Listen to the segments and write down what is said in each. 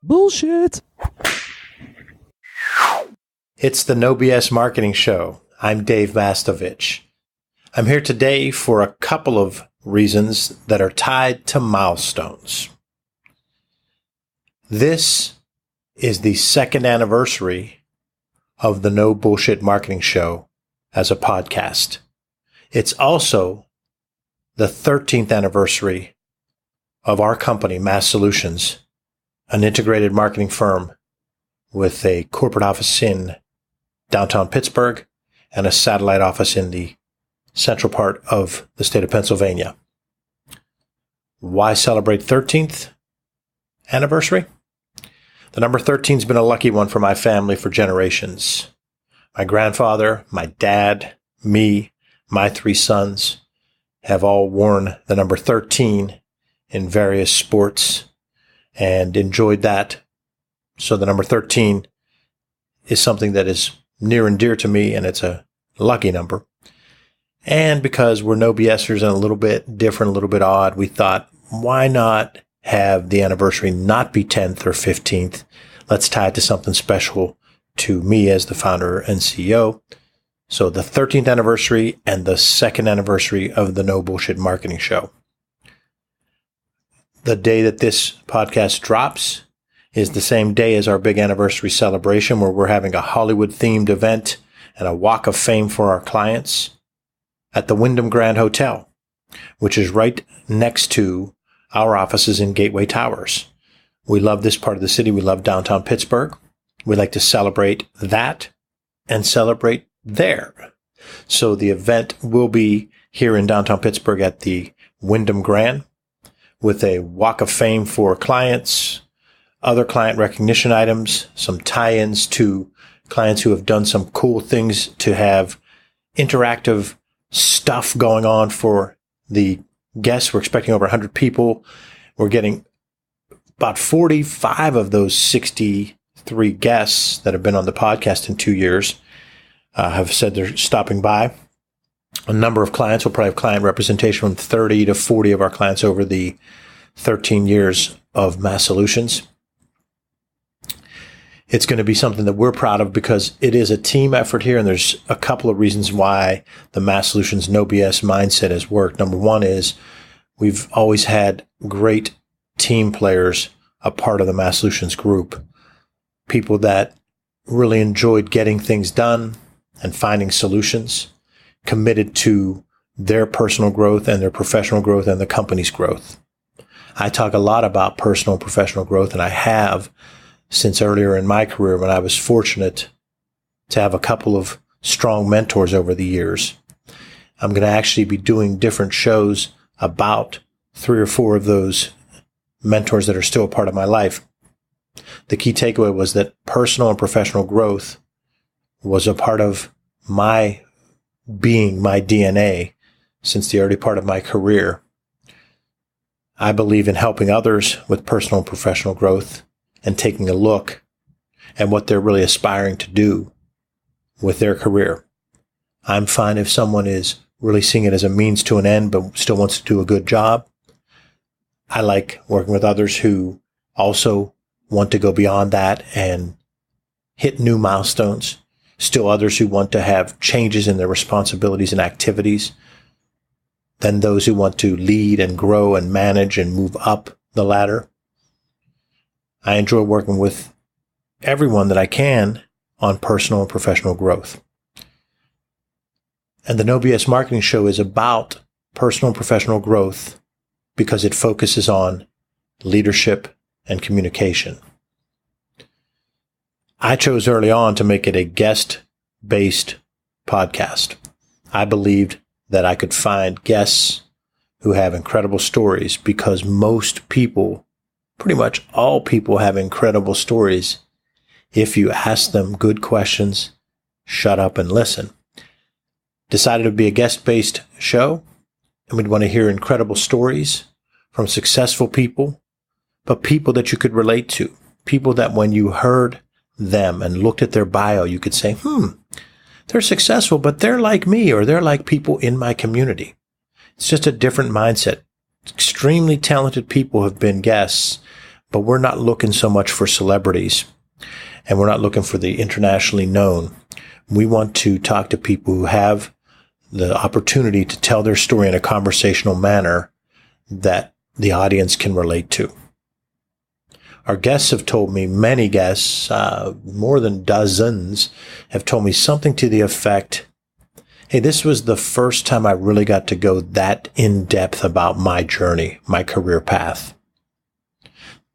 Bullshit. It's the No BS Marketing Show. I'm Dave Mastovich. I'm here today for a couple of reasons that are tied to milestones. This is the second anniversary of the No Bullshit Marketing Show as a podcast. It's also the 13th anniversary of our company, Mass Solutions, an integrated marketing firm with a corporate office in downtown Pittsburgh and a satellite office in the central part of the state of Pennsylvania. Why celebrate 13th anniversary? The number 13 has been a lucky one for my family for generations. My grandfather, my dad, me, my three sons have all worn the number 13 in various sports and enjoyed that. So the number 13 is something that is near and dear to me, and it's a lucky number. And because we're no BSers and a little bit different, a little bit odd, we thought, why not have the anniversary not be 10th or 15th? Let's tie it to something special to me as the founder and CEO. So the 13th anniversary and the second anniversary of the No Bullshit Marketing Show. The day that this podcast drops is the same day as our big anniversary celebration, where we're having a Hollywood-themed event and a walk of fame for our clients at the Wyndham Grand Hotel, which is right next to our offices in Gateway Towers. We love this part of the city. We love downtown Pittsburgh. We like to celebrate that and celebrate there. So the event will be here in downtown Pittsburgh at the Wyndham Grand with a walk of fame for clients, other client recognition items, some tie-ins to clients who have done some cool things to have interactive stuff going on for the guests. We're expecting over 100 people. We're getting about 45 of those 63 guests that have been on the podcast in 2 years have said they're stopping by. A number of clients will probably have client representation from 30 to 40 of our clients over the 13 years of Mass Solutions. It's going to be something that we're proud of because it is a team effort here, and there's a couple of reasons why the Mass Solutions No BS mindset has worked. Number one is we've always had great team players a part of the Mass Solutions group, people that really enjoyed getting things done and finding solutions, committed to their personal growth and their professional growth and the company's growth. I talk a lot about personal and professional growth, and I have since earlier in my career when I was fortunate to have a couple of strong mentors over the years. I'm going to actually be doing different shows about 3 or 4 of those mentors that are still a part of my life. The key takeaway was that personal and professional growth was a part of my being, my DNA, since the early part of my career. I believe in helping others with personal and professional growth and taking a look at what they're really aspiring to do with their career. I'm fine if someone is really seeing it as a means to an end, but still wants to do a good job. I like working with others who also want to go beyond that and hit new milestones. Still others who want to have changes in their responsibilities and activities. Then those who want to lead and grow and manage and move up the ladder. I enjoy working with everyone that I can on personal and professional growth. And the No BS Marketing Show is about personal and professional growth because it focuses on leadership and communication. I chose early on to make it a guest-based podcast. I believed that I could find guests who have incredible stories because most people, pretty much all people, have incredible stories if you ask them good questions, shut up and listen. Decided it would be a guest-based show, and we'd want to hear incredible stories from successful people, but people that you could relate to, people that when you heard them and looked at their bio, you could say, they're successful, but they're like me, or they're like people in my community. It's just a different mindset. Extremely talented people have been guests, but we're not looking so much for celebrities, and we're not looking for the internationally known. We want to talk to people who have the opportunity to tell their story in a conversational manner that the audience can relate to. Our guests have told me, many guests, more than dozens, have told me something to the effect, hey, this was the first time I really got to go that in depth about my journey, my career path.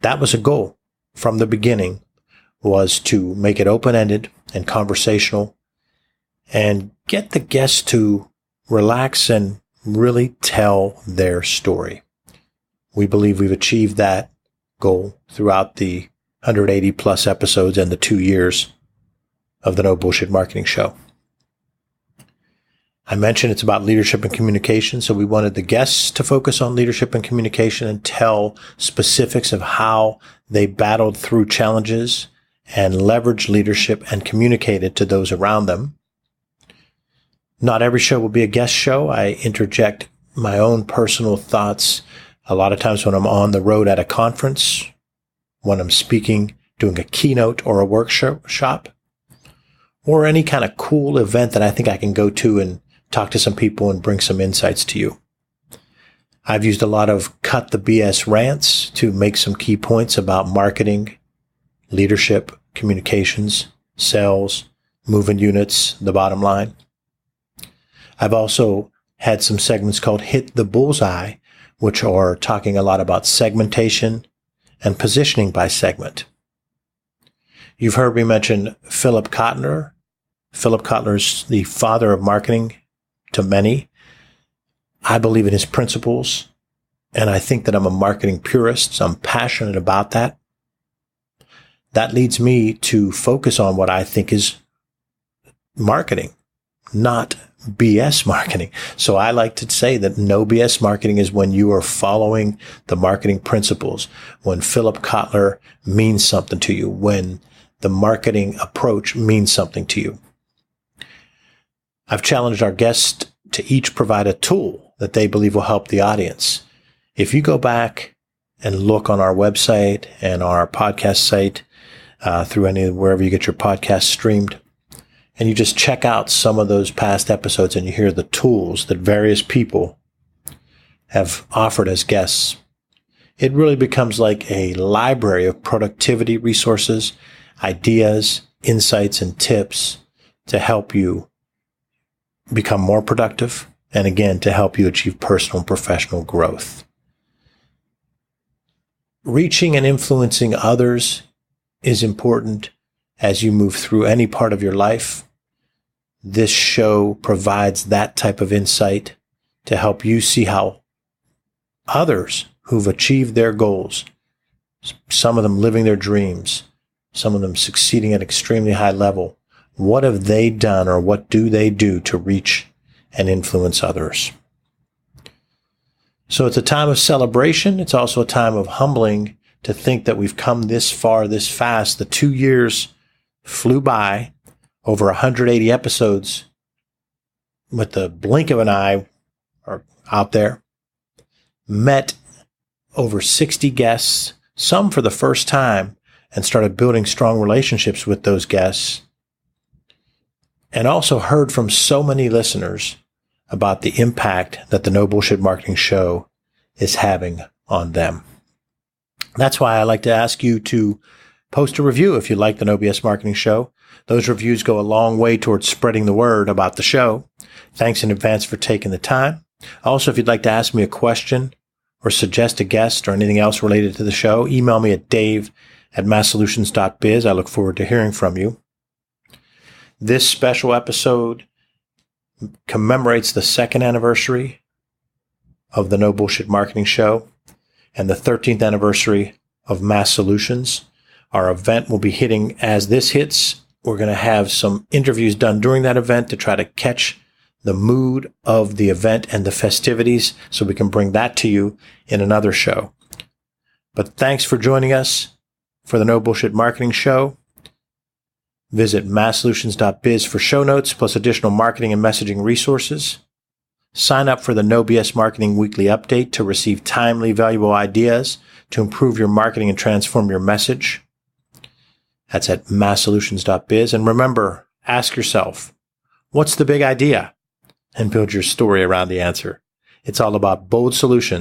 That was a goal from the beginning, was to make it open-ended and conversational and get the guests to relax and really tell their story. We believe we've achieved that goal throughout the 180 plus episodes and the 2 years of the No Bullshit Marketing Show. I mentioned it's about leadership and communication, so we wanted the guests to focus on leadership and communication and tell specifics of how they battled through challenges and leveraged leadership and communicated to those around them. Not every show will be a guest show. I interject my own personal thoughts a lot of times when I'm on the road at a conference, when I'm speaking, doing a keynote or a workshop, or any kind of cool event that I think I can go to and talk to some people and bring some insights to you. I've used a lot of cut the BS rants to make some key points about marketing, leadership, communications, sales, moving units, the bottom line. I've also had some segments called Hit the Bullseye, which are talking a lot about segmentation and positioning by segment. You've heard me mention Philip Kotler. Philip Kotler's the father of marketing to many. I believe in his principles, and I think that I'm a marketing purist, so I'm passionate about that. That leads me to focus on what I think is marketing, not BS marketing. So I like to say that no BS marketing is when you are following the marketing principles, when Philip Kotler means something to you, when the marketing approach means something to you. I've challenged our guests to each provide a tool that they believe will help the audience. If you go back and look on our website and our podcast site, through wherever you get your podcast streamed, and you just check out some of those past episodes and you hear the tools that various people have offered as guests, it really becomes like a library of productivity resources, ideas, insights, and tips to help you become more productive and, again, to help you achieve personal and professional growth. Reaching and influencing others is important as you move through any part of your life. This show provides that type of insight to help you see how others who've achieved their goals, some of them living their dreams, some of them succeeding at extremely high level, what have they done or what do they do to reach and influence others? So it's a time of celebration. It's also a time of humbling to think that we've come this far, this fast. The 2 years flew by, over 180 episodes with the blink of an eye are out there. Met over 60 guests, some for the first time, and started building strong relationships with those guests. And also heard from so many listeners about the impact that the No Bullshit Marketing Show is having on them. That's why I like to ask you to post a review if you like the No BS Marketing Show. Those reviews go a long way towards spreading the word about the show. Thanks in advance for taking the time. Also, if you'd like to ask me a question or suggest a guest or anything else related to the show, email me at dave@masssolutions.biz. I look forward to hearing from you. This special episode commemorates the 2nd anniversary of the No Bullshit Marketing Show and the 13th anniversary of Mass Solutions. Our event will be hitting as this hits. We're going to have some interviews done during that event to try to catch the mood of the event and the festivities so we can bring that to you in another show. But thanks for joining us for the No Bullshit Marketing Show. Visit masssolutions.biz for show notes plus additional marketing and messaging resources. Sign up for the No BS Marketing Weekly Update to receive timely, valuable ideas to improve your marketing and transform your message. That's at masssolutions.biz. And remember, ask yourself, what's the big idea? And build your story around the answer. It's all about bold solutions